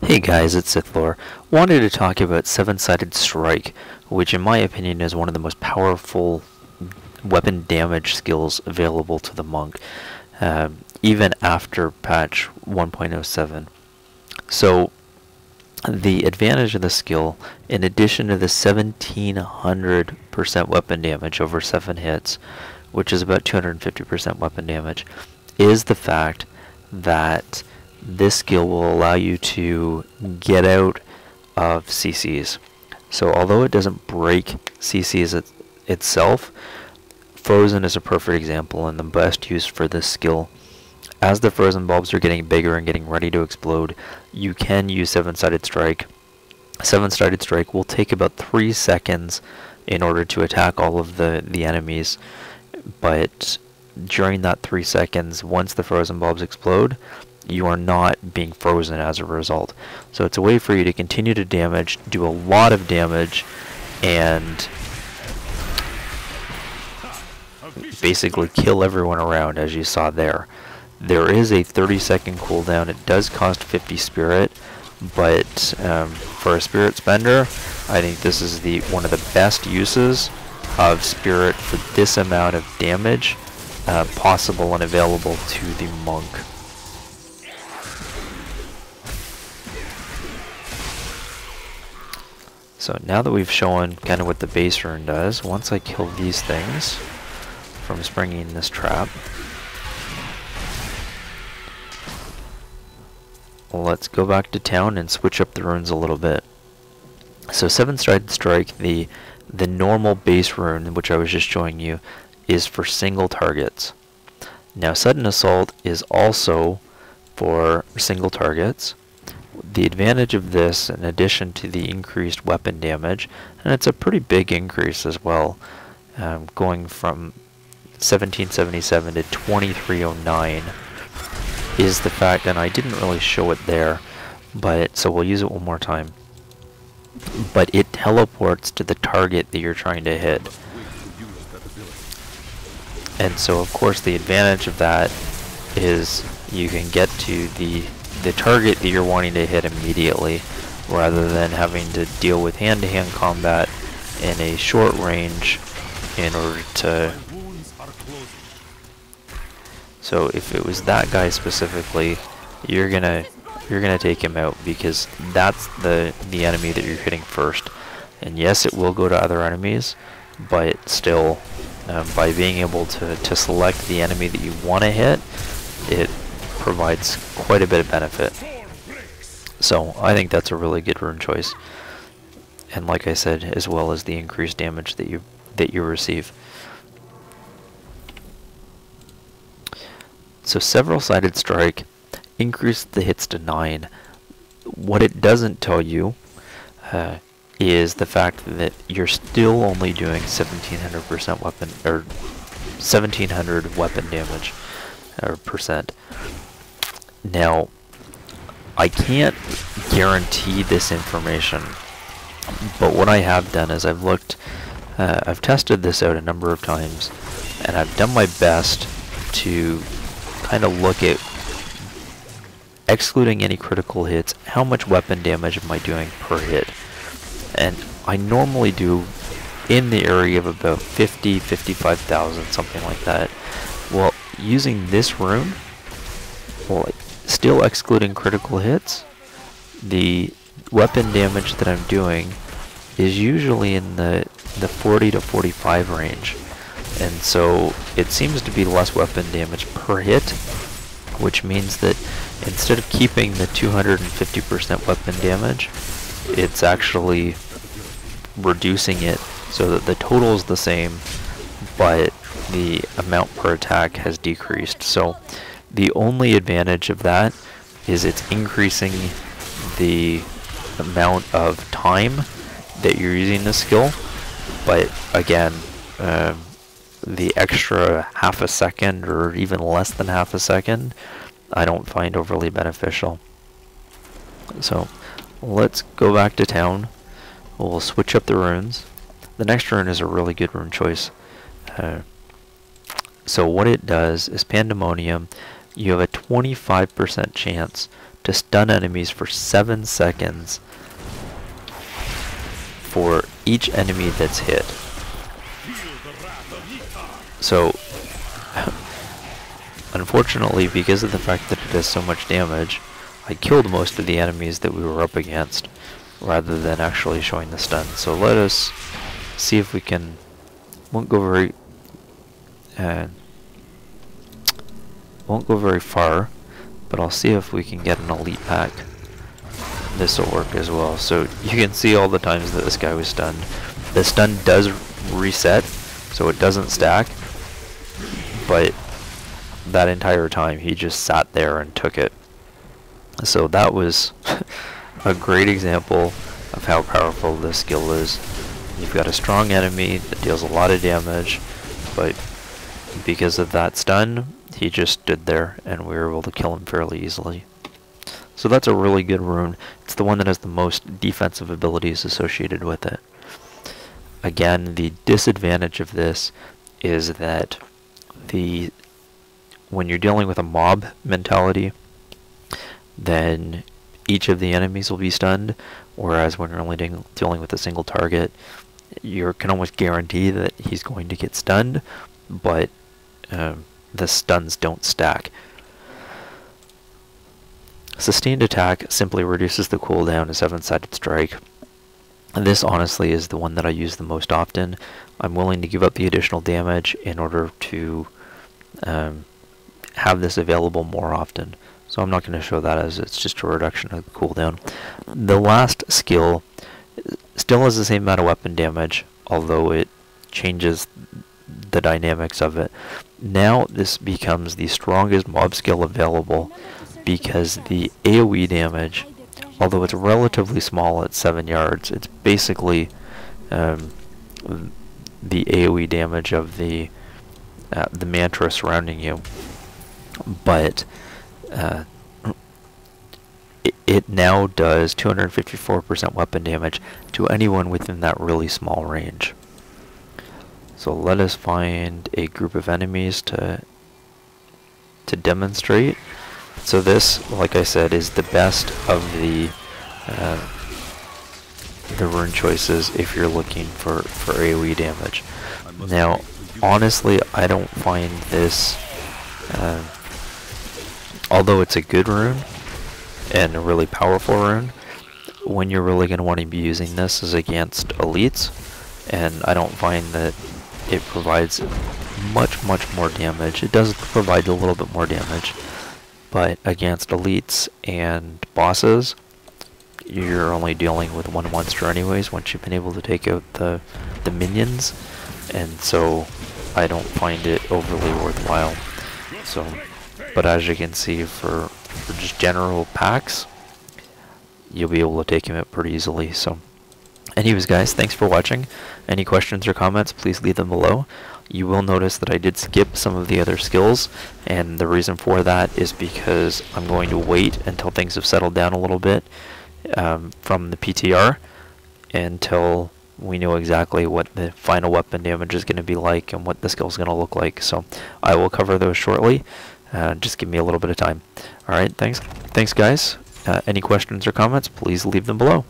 Hey guys, it's Sithlore. Wanted to talk about Seven-Sided Strike, which in my opinion is one of the most powerful weapon damage skills available to the monk, even after patch 1.07. So the advantage of the skill, in addition to the 1700% weapon damage over 7 hits, which is about 250% weapon damage, is the fact that this skill will allow you to get out of CCs. So although it doesn't break CCs itself, Frozen is a perfect example and the best use for this skill. As the frozen bulbs are getting bigger and getting ready to explode, you can use Seven-Sided Strike. Seven-Sided Strike will take about 3 seconds in order to attack all of the enemies, but during that 3 seconds, once the frozen bulbs explode, you are not being frozen as a result. So it's a way for you to continue to damage, do a lot of damage, and basically kill everyone around, as you saw there. There is a 30-second cooldown. It does cost 50 spirit, but for a spirit spender, I think this is one of the best uses of spirit for this amount of damage possible and available to the monk. So now that we've shown kind of what the base rune does, once I kill these things from springing this trap, let's go back to town and switch up the runes a little bit. So Seven-Sided Strike, the normal base rune, which I was just showing you, is for single targets. Now Sudden Assault is also for single targets. The advantage of this, in addition to the increased weapon damage, and it's a pretty big increase as well, going from 1777 to 2309, is the fact, and I didn't really show it there, but so we'll use it one more time, but it teleports to the target that you're trying to hit. And so of course the advantage of that is you can get to the target that you're wanting to hit immediately, rather than having to deal with hand-to-hand combat in a short range in order to... So if it was that guy specifically, you're gonna take him out, because that's the enemy that you're hitting first. And yes, it will go to other enemies, but still, by being able to select the enemy that you want to hit, it provides quite a bit of benefit. So I think that's a really good rune choice, and like I said, as well as the increased damage that you receive. So Several-Sided Strike increased the hits to 9. What it doesn't tell you is the fact that you're still only doing 1700% weapon, or 1700 weapon damage, or percent. Now, I can't guarantee this information, but what I have done is I've tested this out a number of times, and I've done my best to kind of look at, excluding any critical hits, how much weapon damage am I doing per hit. And I normally do in the area of about 55,000, something like that. Well, using this rune, well, still excluding critical hits, the weapon damage that I'm doing is usually in the 40 to 45 range. And so it seems to be less weapon damage per hit, which means that instead of keeping the 250% weapon damage, it's actually reducing it so that the total is the same, but the amount per attack has decreased. So the only advantage of that is it's increasing the amount of time that you're using the skill, but again, the extra half a second or even less than half a second I don't find overly beneficial. So let's go back to town. We'll switch up the runes. The next rune is a really good rune choice. So what it does is Pandemonium. You have a 25% chance to stun enemies for 7 seconds for each enemy that's hit. So, unfortunately, because of the fact that it does so much damage, I killed most of the enemies that we were up against, rather than actually showing the stun. So let us see if we can, won't go very far, but I'll see if we can get an elite pack. This will work as well. So you can see all the times that this guy was stunned. The stun does reset, so it doesn't stack, but that entire time he just sat there and took it. So that was a great example of how powerful this skill is. You've got a strong enemy that deals a lot of damage, but because of that stun, he just stood there and we were able to kill him fairly easily. So that's a really good rune. It's the one that has the most defensive abilities associated with it. Again, the disadvantage of this is that when you're dealing with a mob mentality, then each of the enemies will be stunned, whereas when you're only dealing with a single target, you can almost guarantee that he's going to get stunned, but the stuns don't stack. Sustained attack simply reduces the cooldown to 7-sided strike. And this honestly is the one that I use the most often. I'm willing to give up the additional damage in order to have this available more often. So I'm not going to show that, as it's just a reduction of the cooldown. The last skill still has the same amount of weapon damage, although it changes the dynamics of it. Now this becomes the strongest mob skill available, because the AoE damage, although it's relatively small at 7 yards, it's basically the AoE damage of the mantra surrounding you. But it now does 254% weapon damage to anyone within that really small range. So let us find a group of enemies to demonstrate. So this, like I said, is the best of the rune choices if you're looking for AoE damage. Now, honestly, I don't find this, although it's a good rune and a really powerful rune, when you're really going to want to be using this is against elites, and I don't find that it provides much more damage. It does provide a little bit more damage, but against elites and bosses, you're only dealing with one monster anyways once you've been able to take out the minions, and so I don't find it overly worthwhile. So, but as you can see, for just general packs, you'll be able to take him out pretty easily. So anyways guys, thanks for watching. Any questions or comments, please leave them below. You will notice that I did skip some of the other skills, and the reason for that is because I'm going to wait until things have settled down a little bit from the PTR, until we know exactly what the final weapon damage is going to be like and what the skill is going to look like. So I will cover those shortly. Just give me a little bit of time. Alright, thanks guys. Any questions or comments, please leave them below.